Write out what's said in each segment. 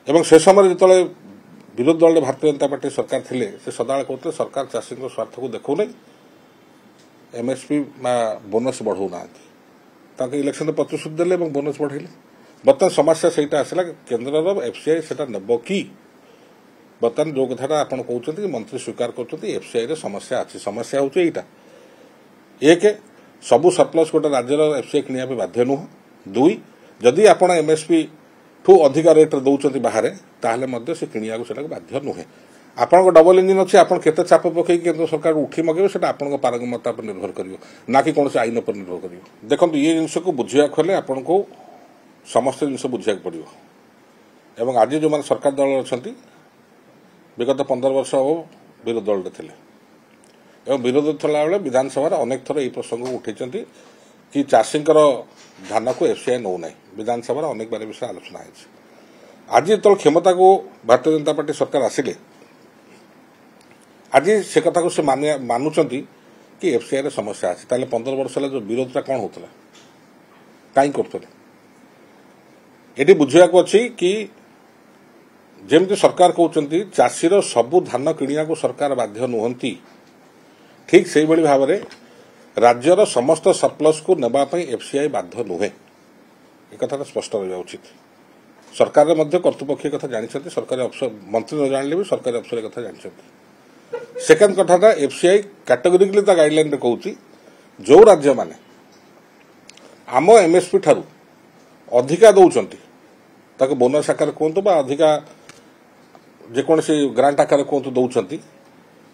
एवं से समय जो विरोधी दल भारतीय जनता पार्टी सरकार थिले से सदाबले कहते सरकार चाषी स्वार्थ को देखो नहीं एमएसपी बोनस बढ़ाऊ ना इलेक्शन प्रतिश्रुति देले बोनस बढ़ेले बर्तमान समस्या सहीटा आसला केन्द्र एफसीआई से नेब कि बर्तमान जो कथा आप कहते मंत्री स्वीकार कर एफसीआई समस्या अच्छी समस्या हूँ यहीटा एक सबू सरप्लस गोटे राज्यर एफसीआई किनिया बाध्य नुह दुई जदि आप एमएसपी ठू अधिका रेट दौरान बाहर ताहले से किनिया बाध्य नुहे आपन डबल इंजिन अच्छे आप केते चाप पकई केंद्र सरकार उठी मगेबे सेटा आपन पारंगमता पर निर्भर करियो ना कि कौन आईन पर निर्भर करियो देखो ये जिनस को बुझिया हेले आपन को समस्त जिनस बुझा पड़ो एवं आज जो मैंने सरकार दल अच्छा विगत 15 वर्ष हम विरोधी दल थे एवं विरोधी थला बेले विधानसभा अनेक थर यह प्रसंग उठे कि चाषी धान को एफसीआई नौ ना विधानसभा अनेक बार विषय आलोचना है आज जो क्षमता को भारतीय जनता पार्टी सरकार आसिले आज से कथा को से मानुंट कि एफसीआई समस्या अच्छी ताले 15 वर्ष जो विरोधटा कौन होता कहीं करते ये बुझा अच्छी कि जमती सरकार कहते चाषीर सबू धान किणिया को सरकार बाध्य नुहति ठीक से भाव में राज्यर समस्त सरप्लस को नेबापी एफसीआई बाध्य नुहे एक कथा स्पष्ट रहा उचित सरकार कर्तृपक्ष कथा जानते सरकारी अफसर मंत्री न जाने भी सरकारी अफसर कथा जानते सेकेंड कथा एफसीआई कैटेगोरिकली गाइडलाइन कहूँ जो राज्य माने आम एमएसपी ठारू अधिका दौरान ताको बोनस आकार कहतु अधिका जेकोसी ग्रांट आकार कहतु दौरान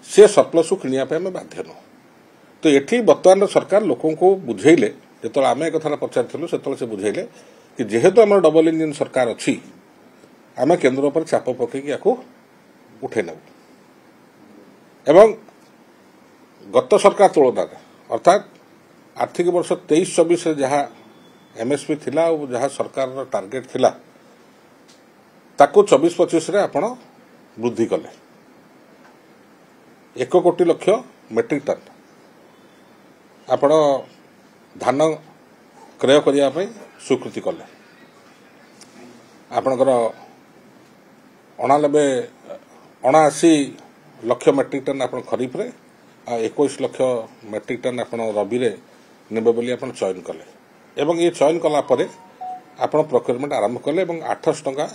से सरप्लस को किनिया आम बाध्य नुह तो ये बर्तमान सरकार लोकों को बुझेले जो आम एक कथा पचारूँ से बुझेले कि जेहेतु आम डबल इंजिन सरकार अच्छी आम केन्द्र पर चाप पकईकि या उठे नबू एवं गत सरकार तुलन अर्थात आर्थिक वर्ष 23-24 जहाँ एमएसपी थिला और जहाँ सरकार टार्गेट थिला ताको 24-25 आपण वृद्धि कले 1 कोटी लक्ष मेट्रिक टन आपण धान क्रय करने स्वीकृति कले आपणकर 89 लक्ष मेट्रिक टन आप खरीफ रे 21 लक्ष मेट्रिक टन आप रबी रे नेबे बोली आप चयन कले एवं ये चयन कला परे आपण प्रोक्योरमेंट आरंभ कले 800 टंका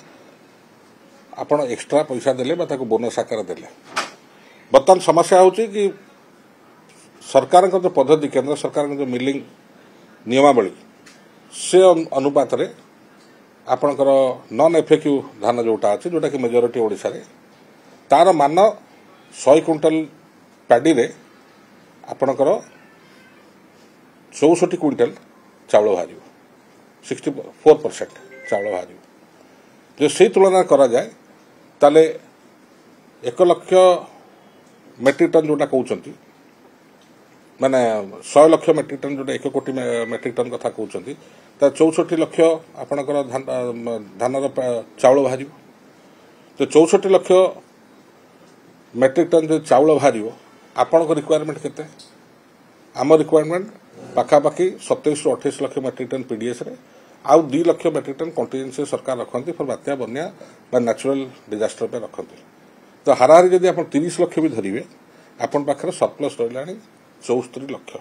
आप एक्सट्रा पैसा देले बोनस आकार देले बर्तमान समस्या होची कि सरकार जो पद्धति केंद्र सरकार जो मिलिंग नियमावली से अनुपात रे आपणकर नॉन एफएक्यू धान जोटा अच्छे जोटा कि मेजोरिटी ओडिशा रे तार मान 100 क्विंटल पैडी रे आपणकर 64 क्विंटल चाउल बाहर 64% चाउल बाहर जो से तुलना करा जाए ताले 1 लक्ष मेट्रिक टन जोटा कहते माने 100 लक्ष मेट्रिक टन जो 1 कोटी मेट्रिक टन कथा कहते 64 लक्ष आपणकर धानर चाउल बाहर तो 64 लक्ष मेट्रिक टन जो चाउल बाहर आपण रिक्वायरमेंट केते आम रिक्वायरमेंट पाखापाखि 27 ରୁ 28 लक्ष मेट्रिक टन पीडीएस रे आउ 2 लक्ष मेट्रिक टन कंटीजेंसी सरकार रखती फॉर बात्या बन्या नेचुरल डिजास्टर पे रखती तो हाराहारी जदि आप 30 लक्ष भी धरिवे आपण पाखरे सरप्लस रहा 74 लक्ष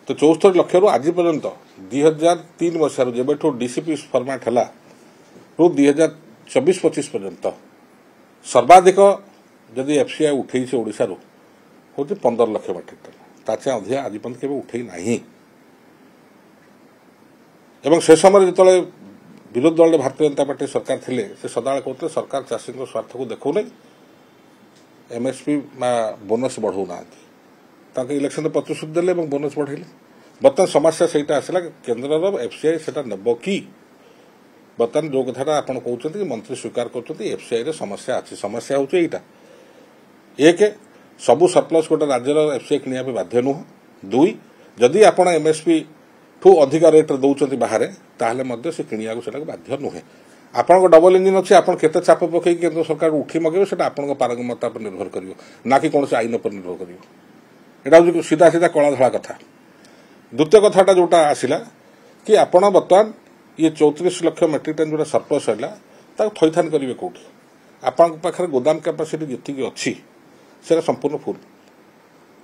तो 74 लक्ष रु आज पर्यंत 2003 मसीह जब डीसीपी फॉर्मेट है टू 2024-25 पर्यंत सर्वाधिक जदि एफसीआई उठे ओडिशा रू हूँ 15 लक्ष मेट्रिक टन ताचे अधिक आज पर्यंत केवे उठे नहीं एवं से समय जो विरोधी दल भारतीय जनता पार्टी सरकार थिले से सदाबले कहते सरकार चाषी स्वार्थ को देखो नहीं एमएसपी बोनस बढ़ाऊ ना इलेक्शन प्रतिश्रुति देले बोनस बढ़ेले बर्तमान समस्या सहीटा आसला केन्द्र एफसीआई से नेब कि बर्तमान जो कथा आप कहते मंत्री स्वीकार कर एफसीआई समस्या अच्छी समस्या हूँ यहीटा एक सबू सरप्लस गोटे राज्यर एफसीआई किनिया बाध्य नुह दुई जदि आप एमएसपी ठू अधिका रेट दौरान बाहर ताहले से किनिया बाध्य नुहे आपन डबल इंजिन अच्छे आप केते चाप पकई केंद्र सरकार उठी मगेबे सेटा आपन पारंगमता पर निर्भर करियो ना कि कौन आईन पर निर्भर करियो एटा सीधा सीधा कला धड़ा कथा द्वितीय कथाटा जोटा आसिला कि आपण बर्तमान ये 34 लक्ष मेट्रिक टन जो सरप्लस है थैथान करेंगे कौटी आपण पाखे गोदाम कैपेसिटी जी अच्छी से संपूर्ण फुल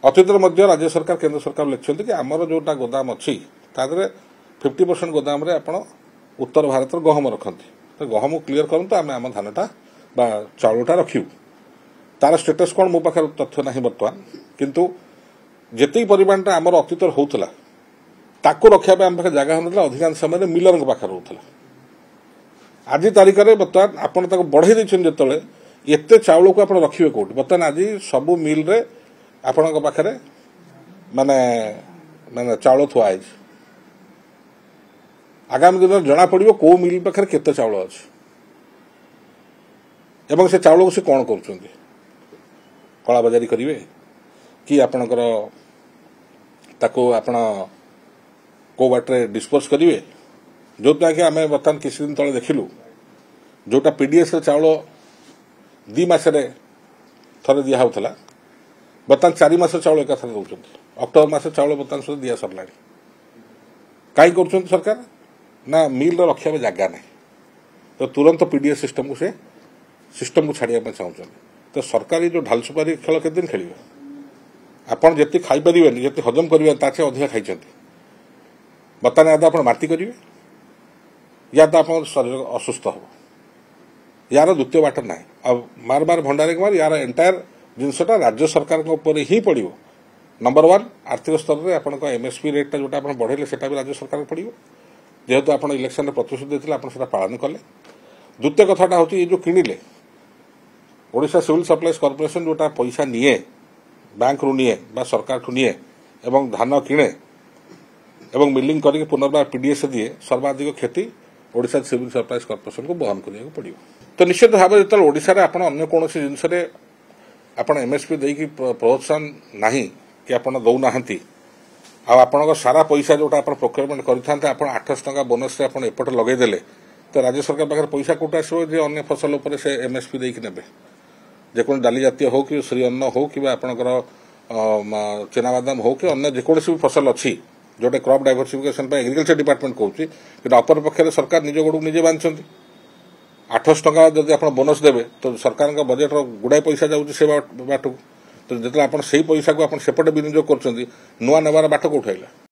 अतीत राज्य सरकार केंद्र सरकार लिखिं कि आमर जोटा गोदाम अच्छी तादे 50% गोदाम रे आपण उत्तर भारत गहम रखती तो गहम क्लीयर करूँ आम आम धानटा चाउलटा रखू तार स्टेटस कौन मो पाखे तथ्य ना बर्तमान किंतु जी परिमाणटा आमर अतीत होता ताको रखापी आम पाखे जगह होना अधिकांश समय मिलर पाखे रोला आज तारिख में बर्तमान आपड़ बढ़े जो एत चाउल को आप रखिए कौट बर्तमान आज सबू मिल रे आपण पाखे माने माने चाउल थुआई आगामी दिन जना पड़ो कौ मिल पाखे केते चाउल अच्छे एवं से चाउल को से कौन कर कला बजारी करेंगे कि आपणकर ताको आपण को बाटे डिस्पोज करेंगे जो कि आम बर्तमान किसी दिन तले देखिलु जोटा पीडीएस चाउल 2 मासरे थरे दिया होता बर्तमान 4 मास चाउल एक दौरान अक्टोबर मास चाउल बर्तमान सुधा दिया सरला कहीं कर सरकार ना मिल रखा जगह ना तो तुरंत पीडीएस सिस्टम को से सिस्टम को छाड़िया चाहते तो सरकारी जो ढाल सुपारी खेल के दिन खेलेंगे आपड़ जी खाईपर जी हजम करेंगे तासे अधिक खाई बर्तमान या तो आप माटी करेंगे या तो आप शरीर असुस्थ हम यार द्वितीय बाट ना अब मार बार भंडारे मार यार एंटायर जिनसटा राज्य सरकार ही पड़ो नंबर 1 आर्थिक स्तर में आप एमएसपी रेटा जोटा बढ़ेले से राज्य सरकार पड़ो जेहेतु आप इलेक्शन प्रतिश्रुति देते आप पालन कले द्वितीय कथाटा हूँ ये जो किणिले ओडिशा सिविल सप्लाईज कॉर्पोरेशन जोटा पैसा निए बैंक रु निए बा सरकार ठू निए एवं धान किणे एवं मिलिंग करके पुनर्बार पीडीएस दिए सर्वाधिक क्षति ओडिशा सिविल सप्लाईज कॉर्पोरेशन को बहन करने पड़ो तो निश्चित भाव जो ओडिशा रे आपण अन्य कौन जिनस आप एमएसपी देकी प्रोत्साहन नहीं कि आप दौना आपण सारा पैसा जोटा आप प्रोक्योरमेंट करते आप 800 टंका बोनस से आप एपटे लगेदेले तो राज्य सरकार पाखे पैसा कौट आसो जे अन्य फसल उपर से एमएसपी देकी नेबे जेको डाली जातीय हो कि श्री अन्न हो कि आपणकर चेनाबादाम हो कि अन्य जेकोसी भी फसल अच्छी Jote crop diversification agriculture department कहूँ अपर पक्ष सरकार निज गोड़ निजे बांधि 800 टंका जब आप बोनस देवे तो सरकार बजेट गुड़ाए पैसा जाऊँगी से बाटू तो जो आप पैसा को सेपटे विनियोग कर नुआ नेबार बाट कौट आइला।